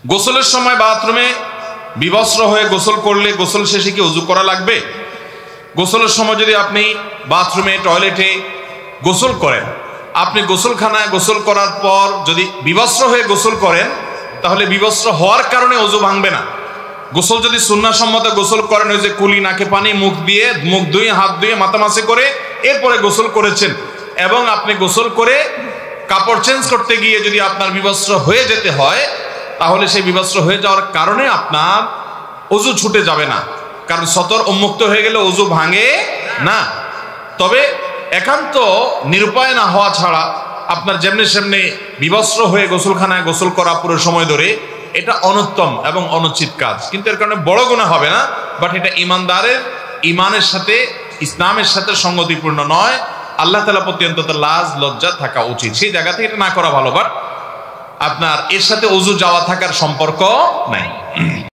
গোসলের সময় বাথরুমে বিবস্ত্র হয়ে গোসল করলে গোসল শেষে কি ওযু করা লাগবে? গোসলের সময় যদি আপনি বাথরুমে টয়লেটে গোসল করেন, আপনি গোসলখানায় গোসল করার পর যদি বিবস্ত্র হয়ে গোসল করেন, তাহলে বিবস্ত্র হওয়ার কারণে ওযু ভাঙবে না। গোসল যদি সুন্নাহসম্মত গোসল করেন, ওই যে কুলি, নাকে পানি, মুখ ধুয়ে হাত ধুয়ে মাথামাসি করে এরপরে গোসল করেছেন, এবং আপনি গোসল করে কাপড় চেঞ্জ করতে গিয়ে যদি আপনার বিবস্ত্র হয়ে যেতে হয়, তাহলে সেই বিবস্ত্র হয়ে যাওয়ার কারণে আপনার ওযু ছুটে যাবে না, কারণ সতর উন্মুক্ত হয়ে গেলে ওযু ভাঙে না। তবে একান্ত নিরুপায় না হওয়া ছাড়া আপনার যেমনি সেমনি বিবস্ত্র হয়ে গোসলখানায় গোসল করা পুরো সময় ধরে, এটা অনুত্তম এবং অনুচিত কাজ, কিন্তু এর কারণে বড় গুনাহ হবে না। বাট এটা ইমানদারের ইমানের সাথে, ইসলামের সাথে সঙ্গতিপূর্ণ নয়। আল্লাহ তাআলা প্রতি অন্তত লাজ লজ্জা থাকা উচিত, সেই জায়গা থেকে এটা না করা ভালো। বাট আপনার এর সাথে ওযু যাওয়া থাকার সম্পর্ক নাই।